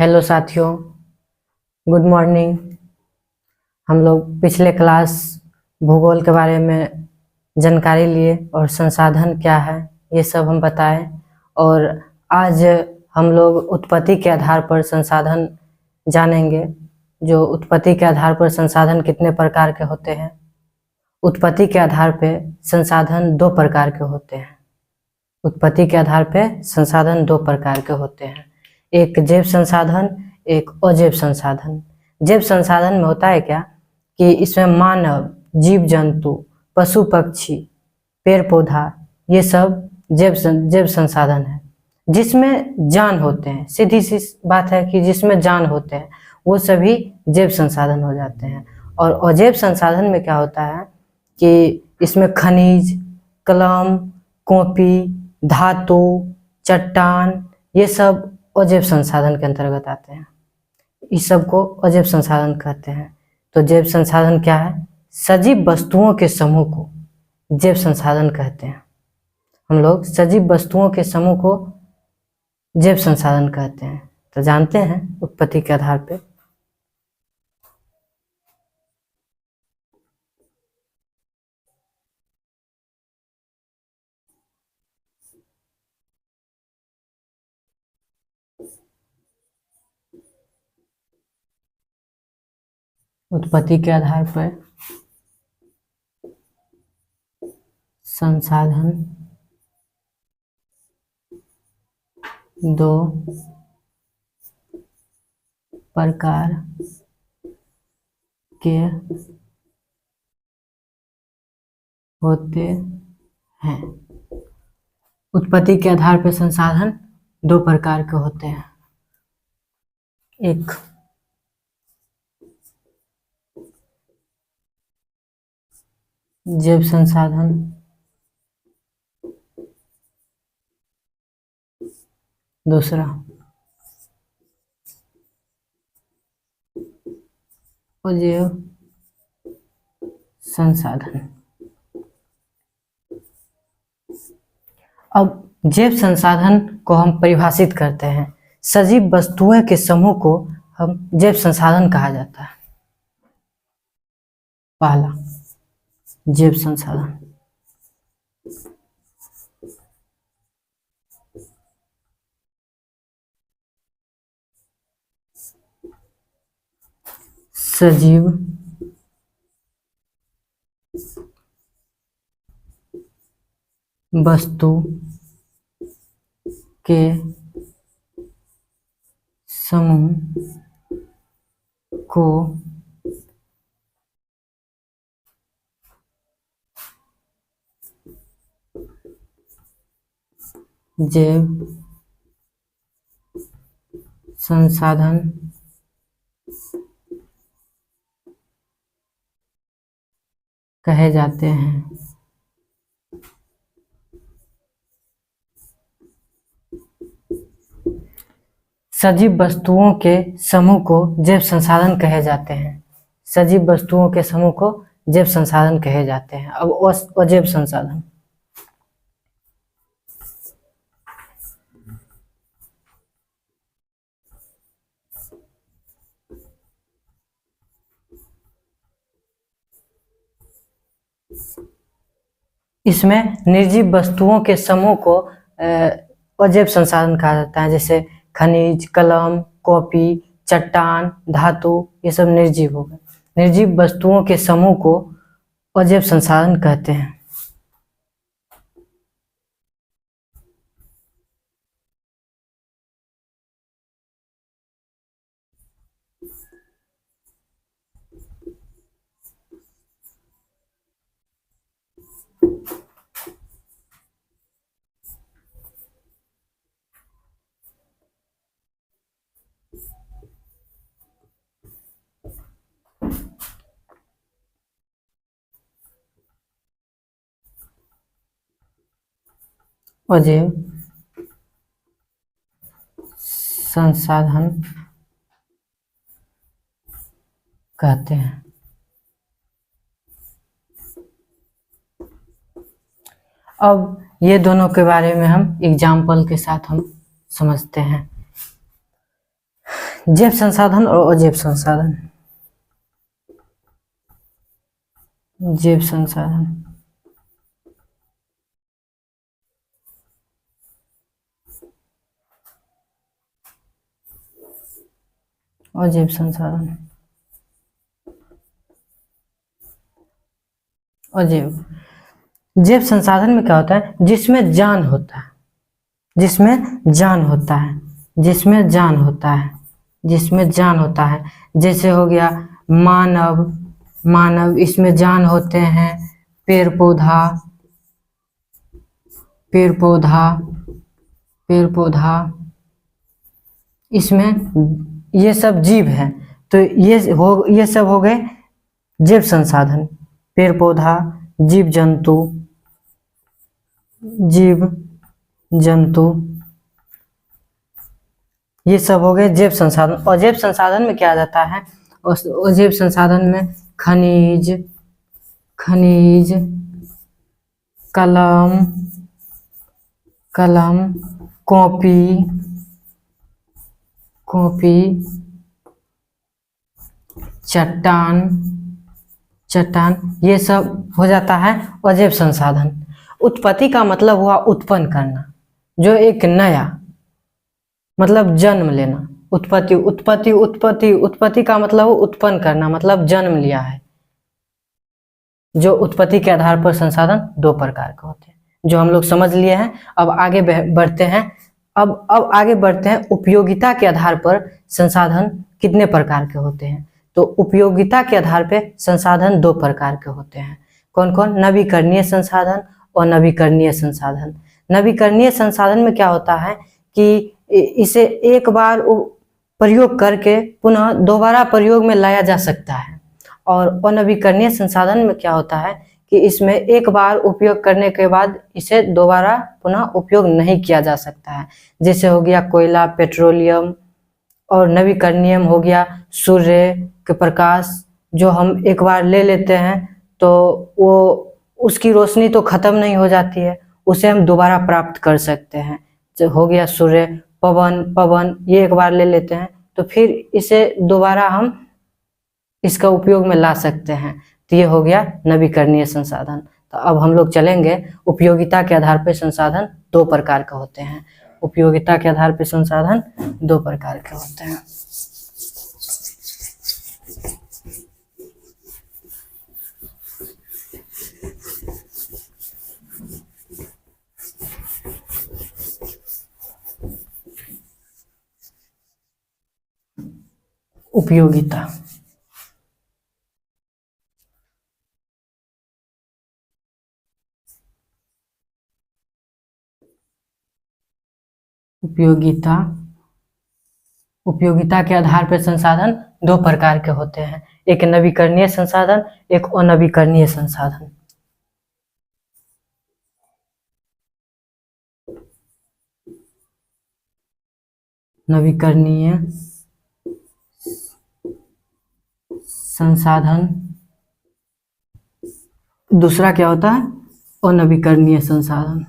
Hello साथियों, good morning. हम लोग पिछले क्लास भूगोल के बारे में जानकारी लिए और संसाधन क्या है ये सब हम बताएं। और आज हम लोग उत्पत्ति के आधार पर संसाधन जानेंगे। जो उत्पत्ति के आधार पर संसाधन कितने प्रकार के होते हैं। उत्पत्ति के आधार पे संसाधन दो प्रकार के होते हैं। उत्पत्ति के आधार पे संसाधन दो प्रकार के होते हैं, एक जैव संसाधन, एक अजैव संसाधन। जैव संसाधन में होता है क्या कि इसमें मानव, जीव जंतु, पशु पक्षी, पेड़ पौधा, ये सब जैव संसाधन है जिसमें जान होते हैं। सीधी सी बात है कि जिसमें जान होते हैं वो सभी जैव संसाधन हो जाते हैं। और अजैव संसाधन में क्या होता है कि इसमें खनिज, कलम, कॉपी, धातु, चट्टान, ये सब अजैव संसाधन के अंतर्गत आते हैं। इस सब को अजैव संसाधन कहते हैं। तो जैव संसाधन क्या है? सजीव वस्तुओं के समूह को जैव संसाधन कहते हैं। हम लोग सजीव वस्तुओं के समूह को जैव संसाधन कहते हैं। तो जानते हैं उत्पत्ति के आधार पे। उत्पत्ति के आधार पर संसाधन दो प्रकार के होते हैं। उत्पत्ति के आधार पर संसाधन दो प्रकार के होते हैं, एक जैव संसाधन, दूसरा अजैव संसाधन। अब जैव संसाधन को हम परिभाषित करते हैं। सजीव वस्तुओं के समूह को हम जैव संसाधन कहा जाता है। पहला जैव संसाधन, सजीव वस्तु के समूह को जैव संसाधन कहे जाते हैं। सजीव वस्तुओं के समूह को जैव संसाधन कहे जाते हैं। सजीव वस्तुओं के समूह को जैव संसाधन कहे जाते हैं। अब अजैव संसाधन, इसमें निर्जीव वस्तुओं के समूह को अजैव संसाधन कहा जाता है। जैसे खनिज, कलम, कॉपी, चट्टान, धातु, ये सब निर्जीव हो गए। निर्जीव वस्तुओं के समूह को अजैव संसाधन कहते हैं। अजैव संसाधन कहते हैं। अब ये दोनों के बारे में हम एग्जाम्पल के साथ हम समझते हैं। जैव संसाधन और अजैव संसाधन। जैव संसाधन, अजैव संसाधन, अजैव। जैव संसाधन में क्या होता है? जिसमें जान होता है, जिसमें जान होता है, जिसमें जान होता है, जिसमें जान होता है। जैसे हो गया मानव, मानव इसमें जान होते हैं। पेड़ पौधा, पेड़ पौधा, पेड़ पौधा, इसमें ये सब जीव है। तो ये सब हो गए जैव संसाधन। पेड़ पौधा, जीव जंतु, जीव जंतु, ये सब हो गए जैव संसाधन। और जैव संसाधन में क्या आ जाता है? और जैव संसाधन में खनिज, खनिज, कलम, कलम, कॉपी, कॉपी, चट्टान, चट्टान, ये सब हो जाता है अजैव संसाधन। उत्पत्ति का मतलब हुआ उत्पन्न करना, जो एक नया, मतलब जन्म लेना। उत्पत्ति, उत्पत्ति, उत्पत्ति, उत्पत्ति का मतलब उत्पन्न करना, मतलब जन्म लिया है। जो उत्पत्ति के आधार पर संसाधन दो प्रकार के होते हैं, जो हम लोग समझ लिए हैं। अब आगे बढ़ते हैं। अब आगे बढ़ते हैं। उपयोगिता के आधार पर संसाधन कितने प्रकार के होते हैं? तो उपयोगिता के आधार पर संसाधन दो प्रकार के होते हैं। कौन कौन? नवीकरणीय संसाधन और नवीकरणीय संसाधन। नवीकरणीय संसाधन में क्या होता है कि इसे एक बार प्रयोग करके पुनः दोबारा प्रयोग में लाया जा सकता है। और अनवीकरणीय संसाधन में क्या होता है कि इसमें एक बार उपयोग करने के बाद इसे दोबारा पुनः उपयोग नहीं किया जा सकता है। जैसे हो गया कोयला, पेट्रोलियम। और नवीकरणीय हो गया सूर्य के प्रकाश, जो हम एक बार ले लेते हैं तो वो उसकी रोशनी तो खत्म नहीं हो जाती है, उसे हम दोबारा प्राप्त कर सकते हैं। जो हो गया सूर्य, पवन, पवन ये एक बार ले लेते हैं तो फिर इसे दोबारा हम इसका उपयोग में ला सकते हैं। तो ये हो गया नवीकरणीय संसाधन। तो अब हम लोग चलेंगे उपयोगिता के आधार पर संसाधन दो प्रकार के होते हैं। उपयोगिता के आधार पर संसाधन दो प्रकार के होते हैं। उपयोगिता, उपयोगिता, उपयोगिता के आधार पर संसाधन दो प्रकार के होते हैं। एक नवीकरणीय संसाधन, एक अनवीकरणीय संसाधन। नवीकरणीय संसाधन, दूसरा क्या होता है? अनवीकरणीय संसाधन।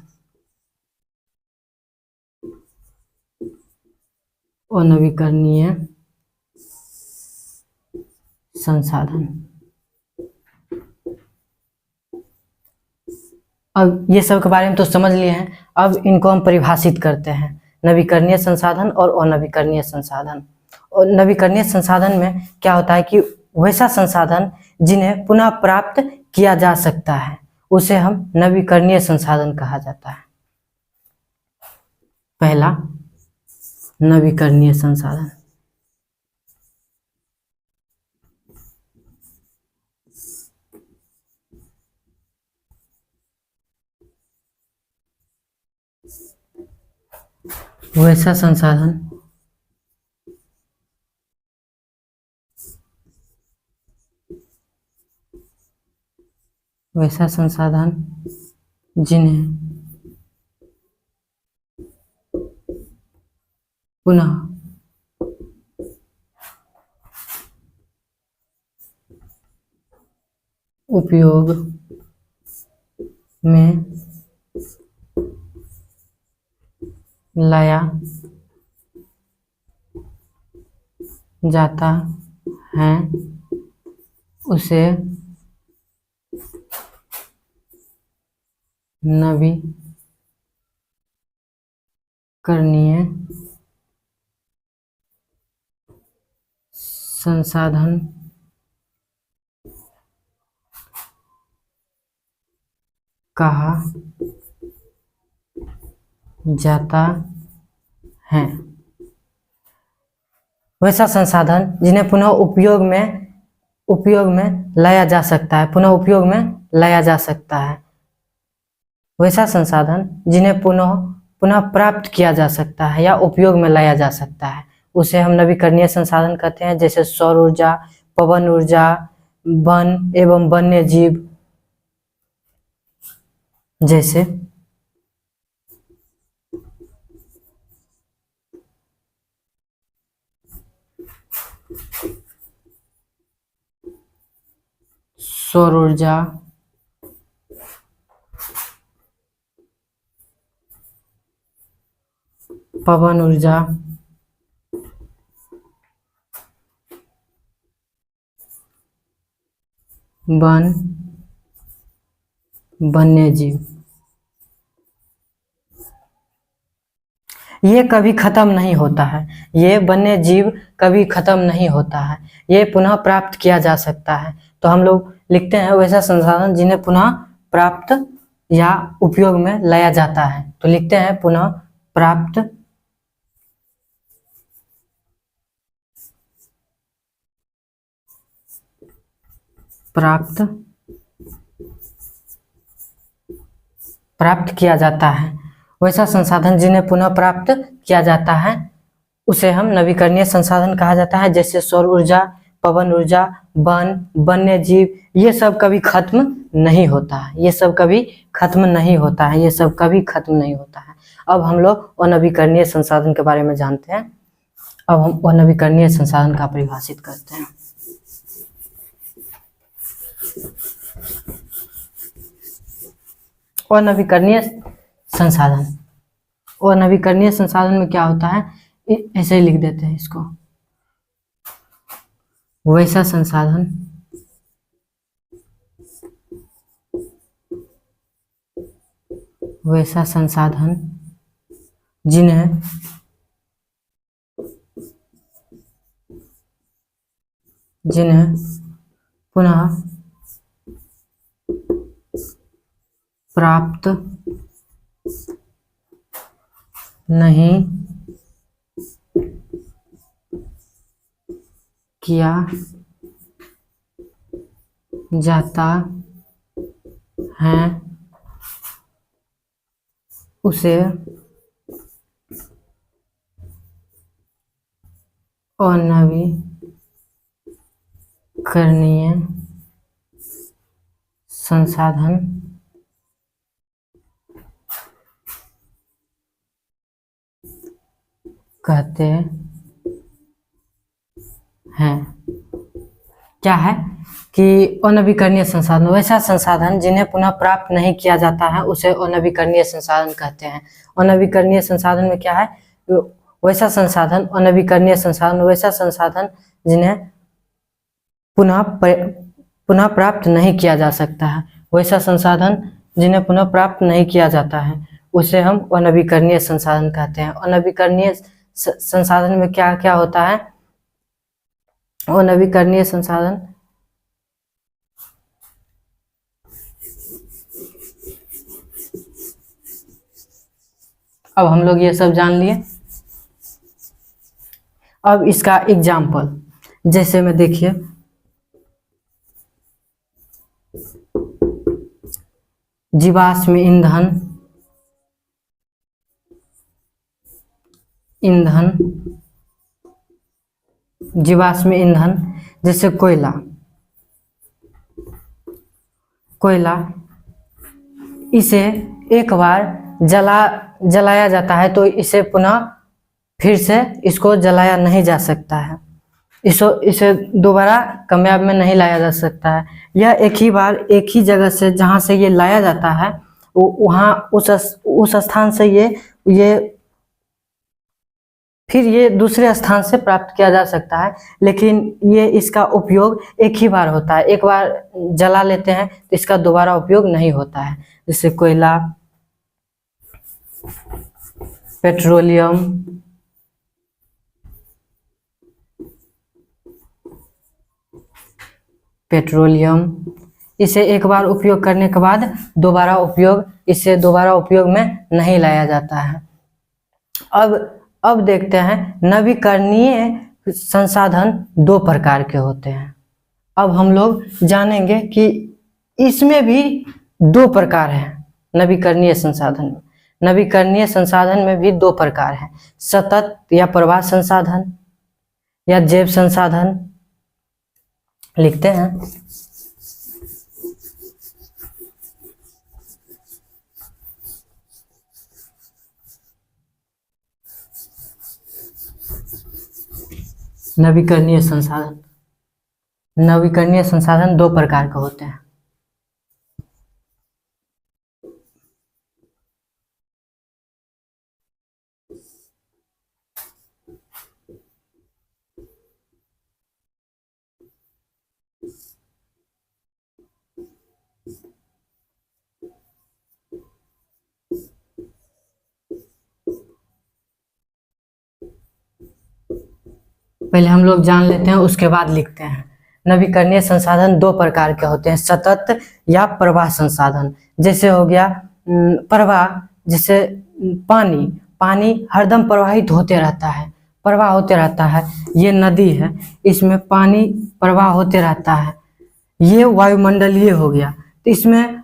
अनवीकरणीय संसाधन। अब ये सब के बारे में तो समझ लिए हैं। अब इनको हम परिभाषित करते हैं, नवीकरणीय संसाधन और अनवीकरणीय संसाधन। और नवीकरणीय संसाधन में क्या होता है कि वैसा संसाधन जिन्हें पुनः प्राप्त किया जा सकता है उसे हम नवीकरणीय संसाधन कहा जाता है। पहला नवीकरणीय संसाधन, वैसा संसाधन वैसा संसाधन जिन्हें पुनः उपयोग में लाया जाता है उसे नवीकरणीय संसाधन कहा जाता है। वैसा संसाधन जिन्हें पुनः उपयोग में लाया जा सकता है, पुनः उपयोग में लाया जा सकता है। वैसा संसाधन जिन्हें पुनः प्राप्त किया जा सकता है या उपयोग में लाया जा सकता है, उसे हम नवीकरणीय संसाधन कहते हैं। जैसे सौर ऊर्जा, पवन ऊर्जा, वन एवं वन्य जीव जैसे। सौर ऊर्जा, पवन ऊर्जा, वन्य जीव, ये कभी खत्म नहीं होता है। ये वन्य जीव कभी खत्म नहीं होता है, ये पुनः प्राप्त किया जा सकता है। तो हम लोग लिखते हैं वैसा संसाधन जिन्हें पुनः प्राप्त या उपयोग में लाया जाता है। तो लिखते हैं पुनः प्राप्त किया जाता है। वैसा संसाधन जिन्हें पुनः प्राप्त किया जाता है उसे हम नवीकरणीय संसाधन कहा जाता है। जैसे सौर ऊर्जा, पवन ऊर्जा, वन्य जीव, ये सब कभी खत्म नहीं होता है, ये सब कभी खत्म नहीं होता है, ये सब कभी खत्म नहीं होता है। अब हम लोग अनवीकरणीय संसाधन के बारे में जानते हैं। अब हम अनवीकरणीय संसाधन का परिभाषित करते हैं। अनवीकरणीय संसाधन, अनवीकरणीय संसाधन में क्या होता है, ऐसे ही लिख देते हैं इसको। वैसा संसाधन जिन्हें पुनः प्राप्त नहीं किया जाता है उसे अनवीकरणीय संसाधन कहते हैं। क्या है कि अनवीकरणीय संसाधन, वैसा संसाधन जिन्हें पुनः प्राप्त नहीं किया जाता है उसे अनवीकरणीय संसाधन कहते हैं। अनवीकरणीय संसाधन में क्या है, वैसा संसाधन, अनवीकरणीय संसाधन वैसा संसाधन जिन्हें पुनः प्राप्त नहीं किया जा सकता है। वैसा संसाधन जिन्हें पुनः प्राप्त नहीं किया जाता है उसे हम अनवीकरणीय संसाधन कहते हैं। अनवीकरणीय संसाधन में क्या क्या होता है, अनवीकरणीय संसाधन अब हम लोग ये सब जान लिए। अब इसका एग्जाम्पल जैसे में देखिए, जीवाश्म ईंधन, जीवाश्म ईंधन जैसे कोयला, इसे एक बार जलाया जाता है तो इसे पुनः फिर से इसको जलाया नहीं जा सकता है, इसे दोबारा कामयाब में नहीं लाया जा सकता है। यह एक ही बार एक ही जगह से जहाँ से ये लाया जाता है वहाँ उस स्थान से ये फिर ये दूसरे स्थान से प्राप्त किया जा सकता है, लेकिन ये इसका उपयोग एक ही बार होता है। एक बार जला लेते हैं तो इसका दोबारा उपयोग नहीं होता है। जैसे कोयला, पेट्रोलियम, इसे एक बार उपयोग करने के बाद इसे दोबारा उपयोग में नहीं लाया जाता है। अब देखते हैं नवीकरणीय संसाधन दो प्रकार के होते हैं। अब हम लोग जानेंगे कि इसमें भी दो प्रकार हैं। नवीकरणीय संसाधन में भी दो प्रकार हैं, सतत या प्रवाह संसाधन या जैव संसाधन। लिखते हैं नवीकरणीय संसाधन दो प्रकार के होते हैं। पहले हम लोग जान लेते हैं, उसके बाद लिखते हैं। नवीकरणीय संसाधन दो प्रकार के होते हैं, सतत या प्रवाह संसाधन। जैसे हो गया प्रवाह, जैसे पानी हरदम प्रवाहित होते रहता है, प्रवाह होते रहता है। ये नदी है, इसमें पानी प्रवाह होते रहता है। ये वायुमंडलीय हो गया, तो इसमें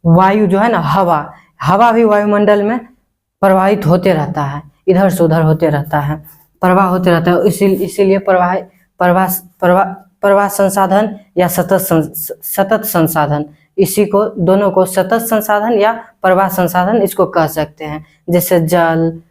वायु जो है ना, हवा भी वायुमंडल में प्रवाहित होते रहता है, इधर से उधर होते रहता है, प्रवाह होते रहता है। इसीलिए प्रवाह संसाधन या सतत संसाधन, दोनों को सतत संसाधन या प्रवाह संसाधन इसको कह सकते हैं। जैसे जल,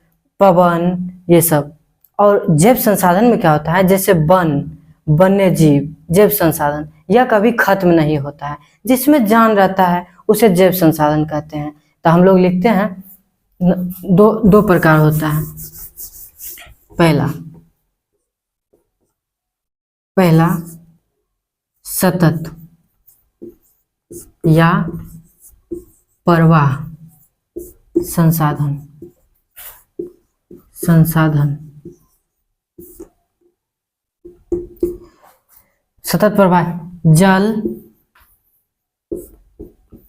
पवन, ये सब। और जैव संसाधन में क्या होता है, जैसे वन्य जीव, जैव संसाधन, यह कभी खत्म नहीं होता है, जिसमें जान रहता है उसे जैव संसाधन कहते हैं। तो हम लोग लिखते हैं दो प्रकार होता है। पहला सतत या प्रवाह संसाधन। सतत प्रवाह, जल,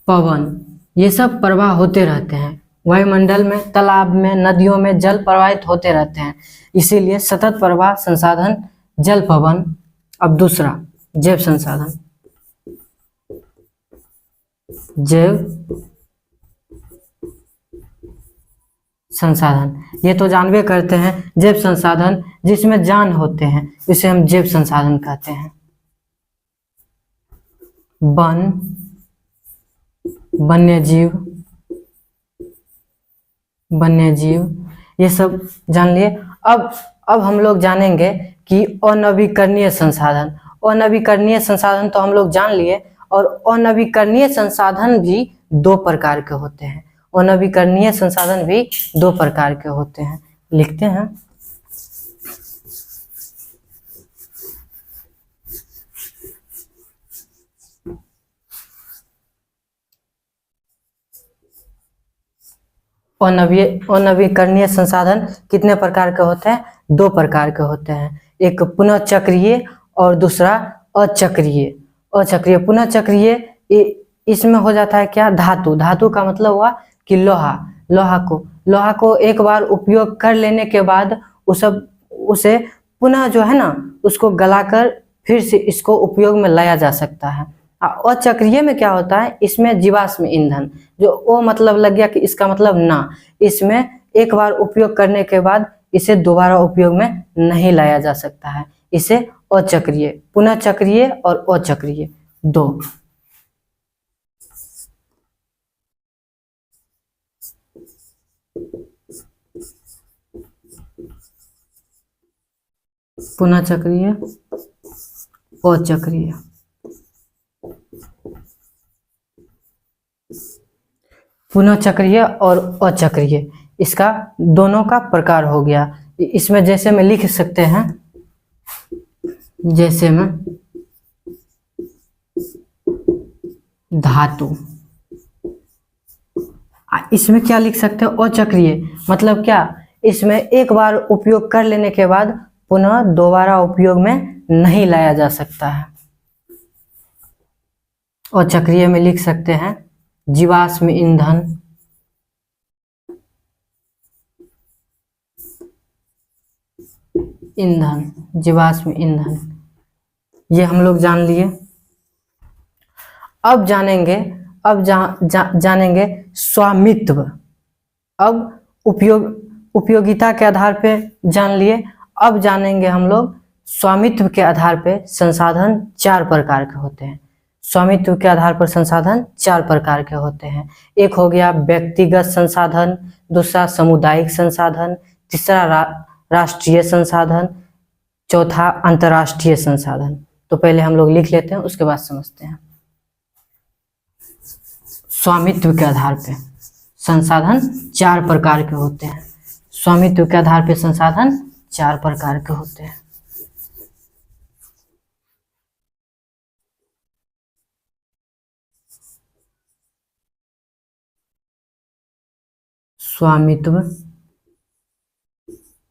पवन, ये सब प्रवाह होते रहते हैं वायुमंडल में, तालाब में, नदियों में जल प्रवाहित होते रहते हैं, इसीलिए सतत प्रवाह संसाधन जल, पवन। अब दूसरा जैव संसाधन, ये तो जानबे करते हैं, जैव संसाधन जिसमें जान होते हैं, इसे हम जैव संसाधन कहते हैं। वन्यजीव, ये सब जान लिए। अब हम लोग जानेंगे कि अनवीकरणीय संसाधन तो हम लोग जान लिए, और अनवीकरणीय संसाधन भी दो प्रकार के होते हैं। अनवीकरणीय संसाधन भी दो प्रकार के होते हैं। लिखते हैं अनवीकरणीय संसाधन कितने प्रकार के होते हैं, दो प्रकार के होते हैं। एक पुनः चक्रीय और दूसरा अचक्रीय। पुनः चक्रीय इसमें हो जाता है क्या, धातु का मतलब हुआ कि लोहा को एक बार उपयोग कर लेने के बाद उसे पुनः जो है ना, उसको गलाकर फिर से इसको उपयोग में लाया जा सकता है। अचक्रीय में क्या होता है, इसमें जीवाश्म ईंधन, जो ओ मतलब लग गया कि इसका मतलब ना, इसमें एक बार उपयोग करने के बाद इसे दोबारा उपयोग में नहीं लाया जा सकता है, इसे अचक्रीय। पुनः चक्रीय और अचक्रीय दो। पुनः चक्रीय, अचक्रीय। पुनः चक्रीय और अचक्रीय, इसका दोनों का प्रकार हो गया। इसमें जैसे में लिख सकते हैं, जैसे में धातु, इसमें क्या लिख सकते हो, अचक्रीय, मतलब क्या, इसमें एक बार उपयोग कर लेने के बाद पुनः दोबारा उपयोग में नहीं लाया जा सकता है। अचक्रीय में लिख सकते हैं जीवाश्म ईंधन, जीवाश्म ईंधन, ये हम लोग जान लिए। अब जानेंगे स्वामित्व। अब उपयोगिता के आधार पे जान लिए, अब जानेंगे हम लोग स्वामित्व के आधार पे संसाधन 4 प्रकार के होते हैं। स्वामित्व के आधार पर संसाधन 4 प्रकार के होते हैं। एक हो गया व्यक्तिगत संसाधन, दूसरा सामुदायिक संसाधन, तीसरा राष्ट्रीय संसाधन, चौथा अंतर्राष्ट्रीय संसाधन। तो पहले हम लोग लिख लेते हैं, उसके बाद समझते हैं। स्वामित्व के आधार पे संसाधन 4 प्रकार के होते हैं। स्वामित्व के आधार पे संसाधन 4 प्रकार के होते हैं। स्वामित्व के आधार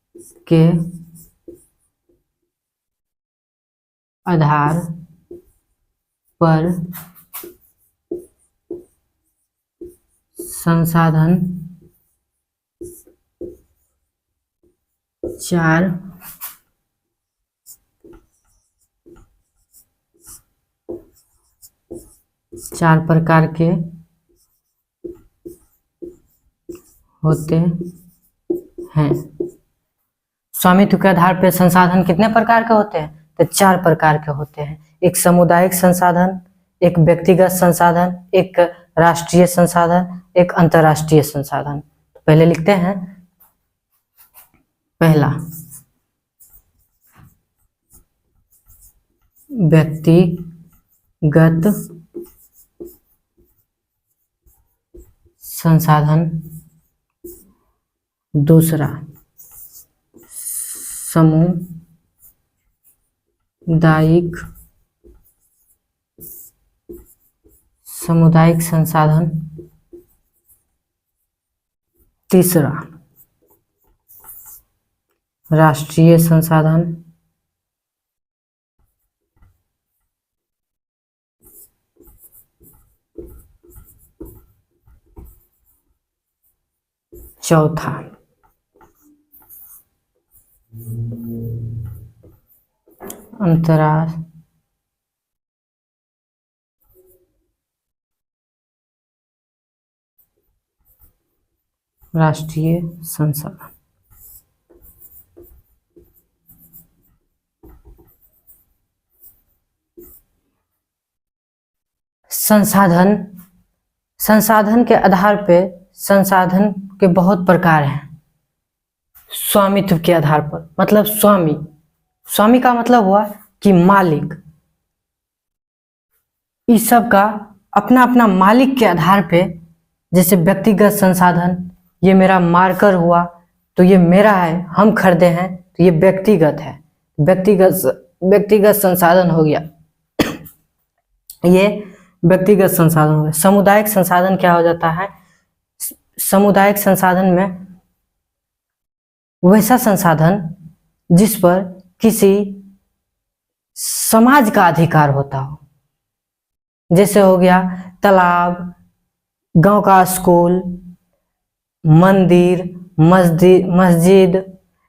पर संसाधन 4 प्रकार के होते हैं। स्वामित्व के आधार पर संसाधन कितने प्रकार के होते हैं? तो 4 प्रकार के होते हैं। एक सामुदायिक संसाधन, एक व्यक्तिगत संसाधन, एक राष्ट्रीय संसाधन, एक अंतर्राष्ट्रीय संसाधन। तो पहले लिखते हैं, पहला व्यक्तिगत संसाधन, दूसरा सामुदायिक संसाधन, तीसरा राष्ट्रीय संसाधन, चौथा अंतरराष्ट्रीय संसाधन। संसाधन के आधार पे संसाधन के बहुत प्रकार हैं। स्वामित्व के आधार पर, मतलब स्वामी का मतलब हुआ कि मालिक। इस सब का अपना अपना मालिक के आधार पे, जैसे व्यक्तिगत संसाधन, ये मेरा मार्कर हुआ तो ये मेरा है, हम खरीदे हैं तो ये व्यक्तिगत है, व्यक्तिगत संसाधन हो गया, ये व्यक्तिगत संसाधन हो गया। सामुदायिक संसाधन क्या हो जाता है? सामुदायिक संसाधन में वैसा संसाधन जिस पर किसी समाज का अधिकार होता हो, जैसे हो गया तालाब, गांव का स्कूल, मंदिर, मस्जिद,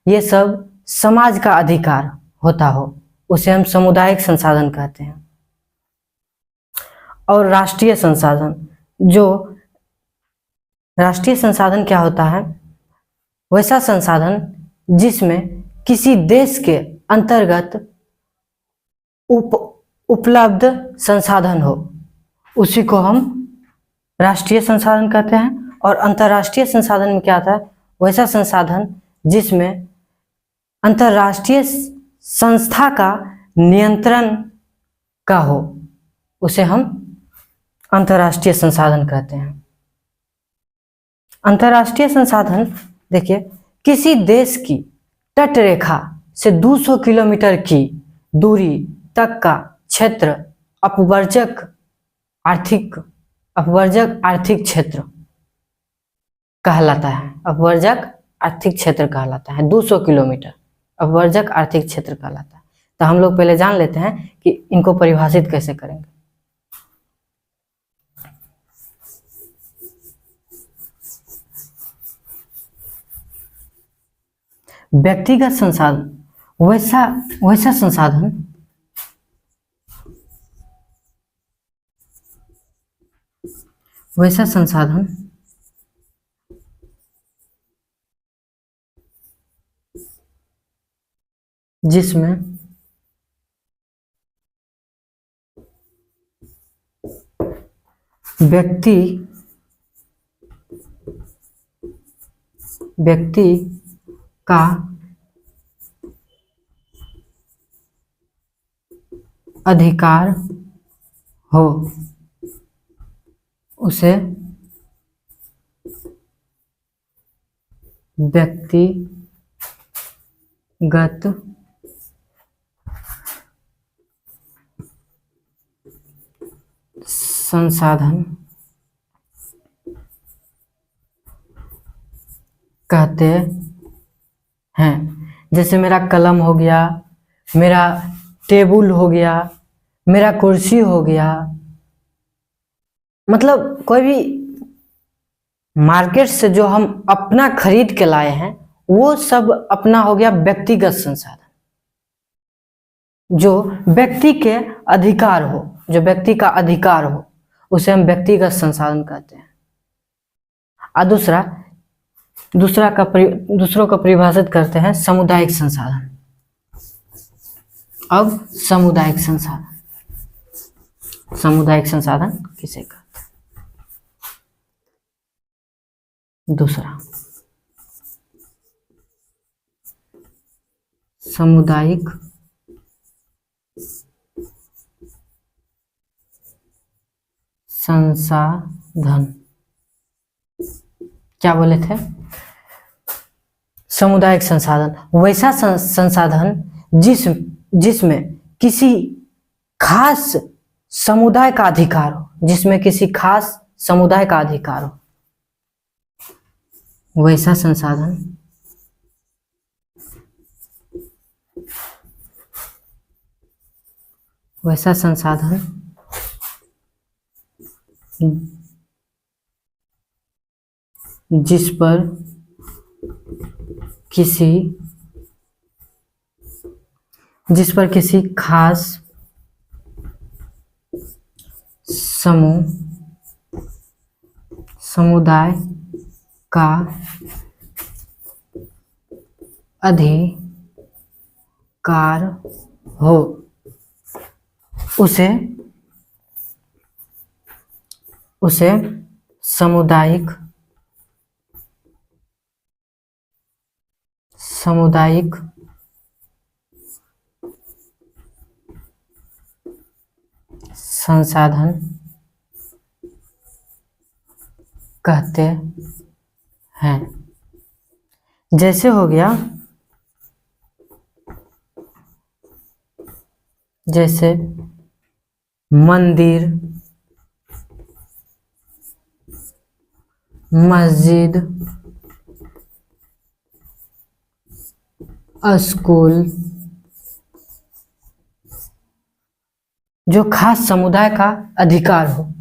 ये सब समाज का अधिकार होता हो, उसे हम सामुदायिक संसाधन कहते हैं। और राष्ट्रीय संसाधन, जो राष्ट्रीय संसाधन क्या होता है? वैसा संसाधन जिसमें किसी देश के अंतर्गत उपलब्ध संसाधन हो, उसी को हम राष्ट्रीय संसाधन कहते हैं। और अंतर्राष्ट्रीय संसाधन में क्या आता है? वैसा संसाधन जिसमें अंतर्राष्ट्रीय संस्था का नियंत्रण का हो, उसे हम अंतर्राष्ट्रीय संसाधन कहते हैं। अंतर्राष्ट्रीय संसाधन देखिए, किसी देश की तट रेखा से 200 किलोमीटर की दूरी तक का क्षेत्र अपवर्जक आर्थिक क्षेत्र कहलाता है। अपवर्जक आर्थिक क्षेत्र कहलाता है। 200 किलोमीटर अपवर्जक आर्थिक क्षेत्र कहलाता है। तो हम लोग पहले जान लेते हैं कि इनको परिभाषित कैसे करेंगे। व्यक्तिगत संसाधन वैसा संसाधन जिसमें व्यक्ति का अधिकार हो उसे व्यक्तिगत संसाधन कहते हैं। जैसे मेरा कलम हो गया, मेरा टेबल हो गया, मेरा कुर्सी हो गया, मतलब कोई भी मार्केट से जो हम अपना खरीद के लाए हैं वो सब अपना हो गया व्यक्तिगत संसाधन। जो व्यक्ति के अधिकार हो, जो व्यक्ति का अधिकार हो उसे हम व्यक्तिगत संसाधन कहते हैं। और दूसरों का परिभाषित करते हैं सामुदायिक संसाधन। अब सामुदायिक संसाधन किसे कहते हैं? दूसरा सामुदायिक संसाधन क्या बोले थे? सामुदायिक संसाधन वैसा संसाधन जिसमें किसी खास समुदाय का अधिकार हो, जिसमें किसी खास समुदाय का अधिकार हो, वैसा संसाधन जिस पर किसी खास समुदाय का अधिकार हो उसे सामुदायिक संसाधन कहते हैं। जैसे हो गया, जैसे मंदिर, मस्जिद, स्कूल, जो खास समुदाय का अधिकार हो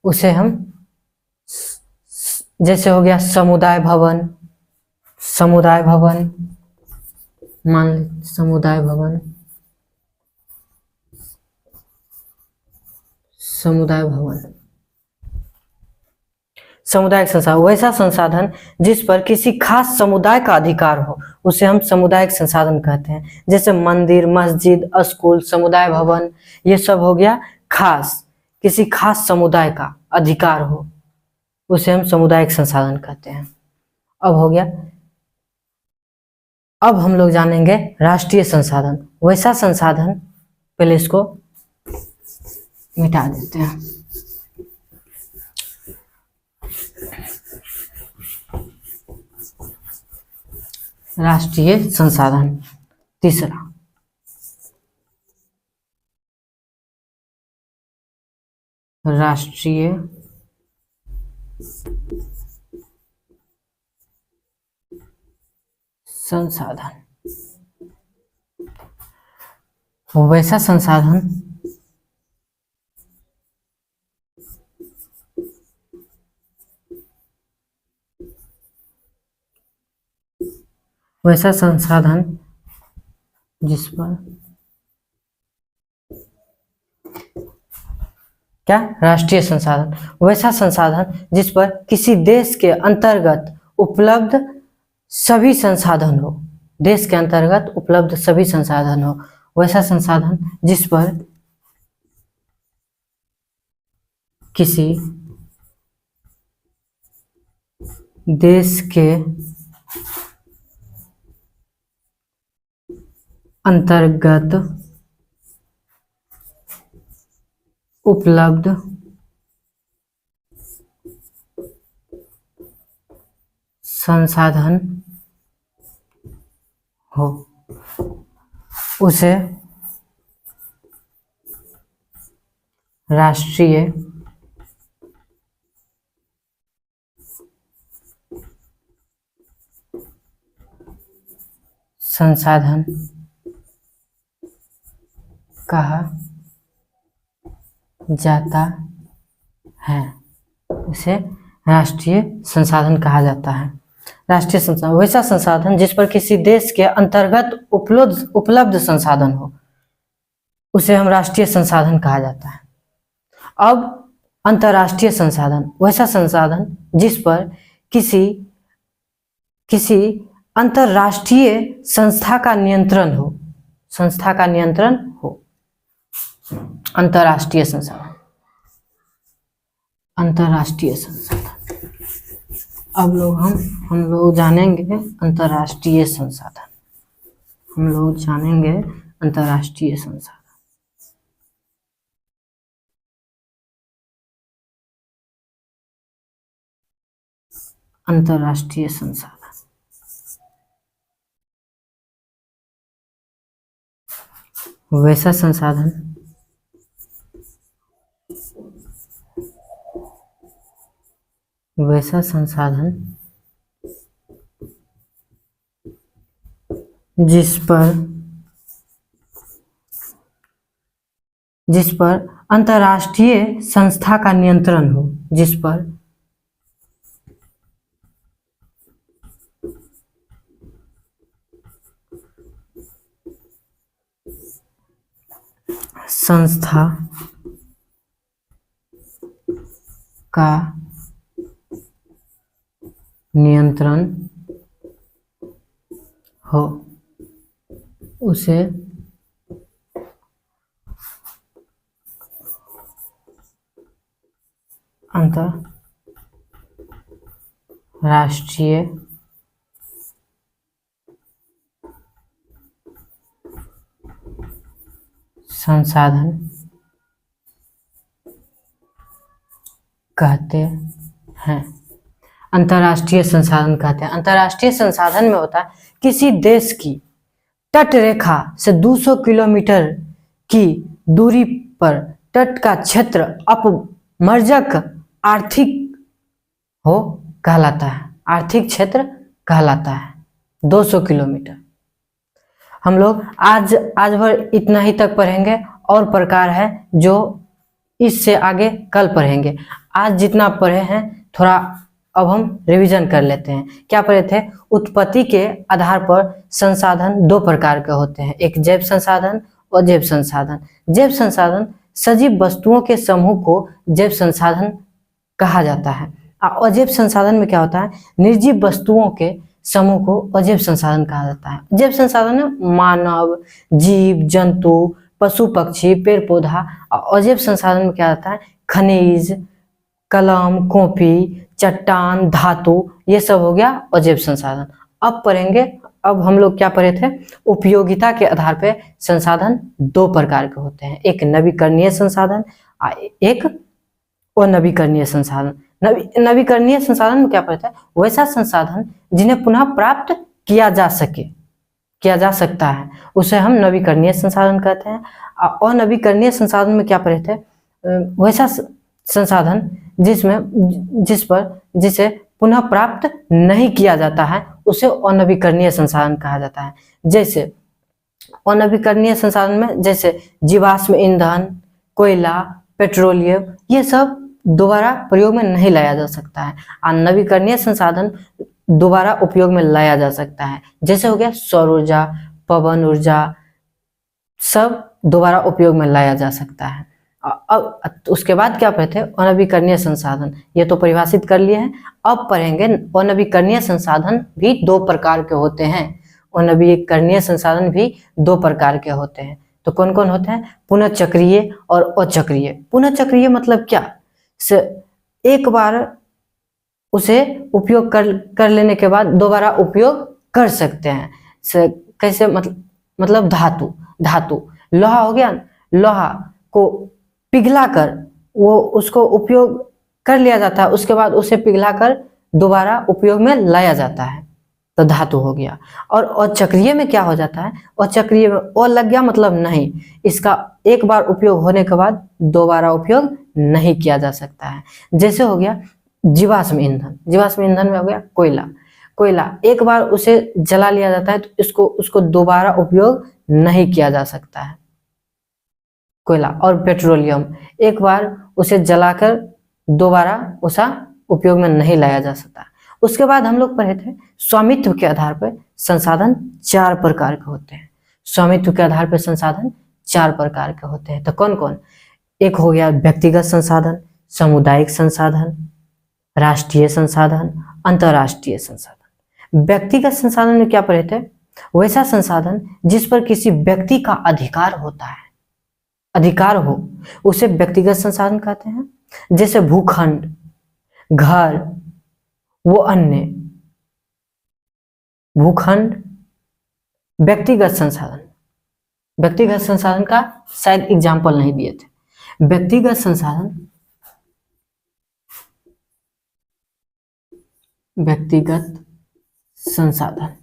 उसे हम, जैसे हो गया समुदाय भवन, मान समुदाय भवन, सामुदायिक संसाधन वैसा संसाधन जिस पर किसी खास समुदाय का अधिकार हो उसे हम सामुदायिक संसाधन कहते हैं। जैसे मंदिर, मस्जिद, स्कूल, समुदाय भवन, ये सब हो गया किसी खास समुदाय का अधिकार हो उसे हम सामुदायिक संसाधन कहते हैं। अब हो गया, अब हम लोग जानेंगे राष्ट्रीय संसाधन। वैसा संसाधन, पहले इसको मिटा देते हैं। राष्ट्रीय संसाधन। तीसरा, राष्ट्रीय संसाधन। वैसा संसाधन जिस पर क्या, राष्ट्रीय संसाधन, वैसा संसाधन जिस पर किसी देश के अंतर्गत उपलब्ध सभी संसाधन हो, देश के अंतर्गत उपलब्ध सभी संसाधन हो, वैसा संसाधन जिस पर किसी देश के अंतर्गत उपलब्ध संसाधन हो, उसे राष्ट्रीय संसाधन कहा जाता है। इसे राष्ट्रीय संसाधन कहा जाता है। राष्ट्रीय संसाधन, वैसा संसाधन जिस पर किसी देश के अंतर्गत उपलब्ध संसाधन हो, उसे हम राष्ट्रीय संसाधन कहा जाता है। अब अंतर्राष्ट्रीय संसाधन, वैसा संसाधन जिस पर किसी अंतर्राष्ट्रीय संस्था का नियंत्रण हो, अंतर्राष्ट्रीय संसाधन। अब हम लोग जानेंगे अंतर्राष्ट्रीय संसाधन। अंतर्राष्ट्रीय संसाधन। वैसा संसाधन जिस पर अंतर्राष्ट्रीय संस्था का नियंत्रण हो, जिस पर संस्था का नियंत्रण हो, उसे अंतर्राष्ट्रीय संसाधन कहते हैं। अंतर्राष्ट्रीय संसाधन कहते हैं। अंतर्राष्ट्रीय संसाधन में होता है किसी देश की तट रेखा से 200 किलोमीटर की दूरी पर तट का क्षेत्र अपमर्जक आर्थिक क्षेत्र कहलाता है। 200 किलोमीटर। हम लोग आज भर इतना ही तक पढ़ेंगे, और प्रकार है जो इससे आगे कल पढ़ेंगे। आज जितना पढ़े हैं थोड़ा अब हम रिवीजन कर लेते हैं। क्या पढ़े थे? उत्पत्ति के आधार पर संसाधन दो प्रकार के होते हैं, एक जैव संसाधन और अजैव संसाधन। जैव संसाधन सजीव वस्तुओं के समूह को जैव संसाधन कहा जाता है। अजैव संसाधन में क्या होता है? निर्जीव वस्तुओं के समूह को अजैव संसाधन कहा जाता है। जैव संसाधन में मानव, जीव जंतु, पशु पक्षी, पेड़ पौधा। अजैव संसाधन में क्या होता है? खनिज, कलम, कॉपी, चट्टान, धातु, ये सब हो गया अजैव संसाधन। अब पढ़ेंगे, अब हम लोग क्या पढ़े थे? उपयोगिता के आधार पर संसाधन दो प्रकार के होते हैं, एक नवीकरणीय संसाधन, एक अनवीकरणीय संसाधन। नवीकरणीय संसाधन में क्या पढ़ते हैं? वैसा संसाधन जिन्हें पुनः प्राप्त किया जा सके, किया जा सकता है, उसे हम नवीकरणीय संसाधन कहते हैं। अनवीकरणीय संसाधन में क्या पढ़े थे? वैसा संसाधन जिसे पुनः प्राप्त नहीं किया जाता है, उसे अनवीकरणीय संसाधन कहा जाता है। जैसे अनवीकरणीय संसाधन में जैसे जीवाश्म ईंधन, कोयला, पेट्रोलियम, ये सब दोबारा प्रयोग में नहीं लाया जा सकता है। नवीकरणीय संसाधन दोबारा उपयोग में लाया जा सकता है। जैसे हो गया सौर ऊर्जा, पवन ऊर्जा, सब दोबारा उपयोग में लाया जा सकता है। अब उसके बाद क्या पढ़ते हैं? अनवीकरणीय संसाधन, ये तो परिभाषित कर लिए हैं। अब पढ़ेंगे अनवीकरणीय संसाधन भी दो प्रकार के होते हैं। अनवीकरणीय संसाधन भी दो प्रकार के होते हैं। तो कौन कौन होते हैं? पुनः चक्रीय और अचक्रीय। पुनः चक्रीय मतलब क्या? से एक बार उसे उपयोग कर लेने के बाद दोबारा उपयोग कर सकते हैं। से कैसे? मतलब धातु लोहा हो गया, लोहा को पिघलाकर वो उसको उपयोग कर लिया जाता है, उसके बाद उसे पिघलाकर दोबारा उपयोग में लाया जाता है, तो धातु हो गया। और अचक्रीय में क्या हो जाता है? अचक्रीय में ओ लग गया मतलब नहीं, इसका एक बार उपयोग होने के बाद दोबारा उपयोग नहीं किया जा सकता है। जैसे हो गया जीवाश्म ईंधन। जीवाश्म ईंधन में हो गया कोयला एक बार उसे जला लिया जाता है तो उसको दोबारा उपयोग नहीं किया जा सकता है, कोयला। और पेट्रोलियम एक बार उसे जलाकर दोबारा उसा उपयोग में नहीं लाया जा सकता। उसके बाद हम लोग पढ़े थे स्वामित्व के आधार पर संसाधन 4 प्रकार के होते हैं। स्वामित्व के आधार पर संसाधन 4 प्रकार के होते हैं। तो कौन कौन? एक हो गया व्यक्तिगत संसाधन, सामुदायिक संसाधन, राष्ट्रीय संसाधन, अंतरराष्ट्रीय संसाधन। व्यक्तिगत संसाधन में क्या पढ़े थे? वैसा संसाधन जिस पर किसी व्यक्ति का अधिकार होता है, अधिकार हो, उसे व्यक्तिगत संसाधन कहते हैं। जैसे भूखंड, घर, वो अन्य। भूखंड व्यक्तिगत संसाधन, व्यक्तिगत संसाधन का शायद एग्जाम्पल नहीं दिए थे। व्यक्तिगत संसाधन, व्यक्तिगत संसाधन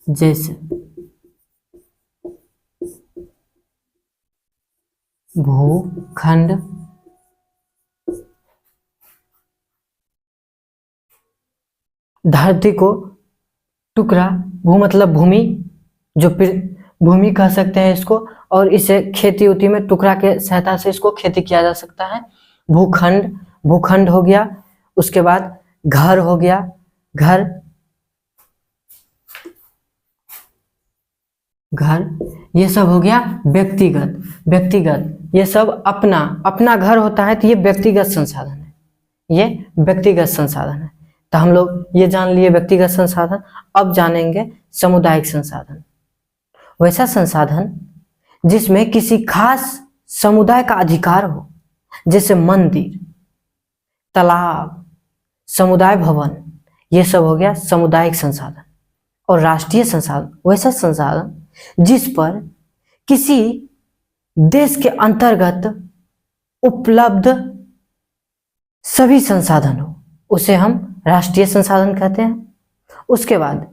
जैसे भूखंड, धरती को टुकड़ा, भू मतलब भूमि, जो भूमि कह सकते हैं इसको, और इसे खेती उती में टुकड़ा के सहायता से इसको खेती किया जा सकता है। भूखंड हो गया। उसके बाद घर हो गया, घर ये सब हो गया व्यक्तिगत। ये सब अपना घर होता है, तो ये व्यक्तिगत संसाधन है, ये व्यक्तिगत संसाधन है। तो हम लोग ये जान लिए व्यक्तिगत संसाधन। अब जानेंगे सामुदायिक संसाधन। वैसा संसाधन जिसमें किसी खास समुदाय का अधिकार हो, जैसे मंदिर, तालाब, समुदाय भवन, ये सब हो गया सामुदायिक संसाधन। और राष्ट्रीय संसाधन वैसा संसाधन जिस पर किसी देश के अंतर्गत उपलब्ध सभी संसाधन हो, उसे हम राष्ट्रीय संसाधन कहते हैं। उसके बाद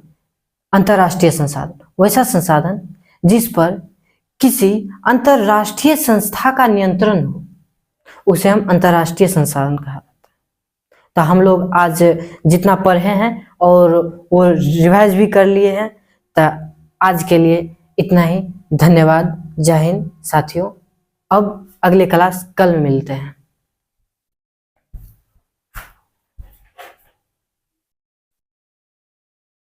अंतर्राष्ट्रीय संसाधन, वैसा संसाधन जिस पर किसी अंतर्राष्ट्रीय संस्था का नियंत्रण हो, उसे हम अंतर्राष्ट्रीय संसाधन कहा जाता है। तो हम लोग आज जितना पढ़े हैं और वो रिवाइज भी कर लिए हैं। तो आज के लिए इतना ही। धन्यवाद। जय हिंद साथियों। अब अगले क्लास कल मिलते हैं।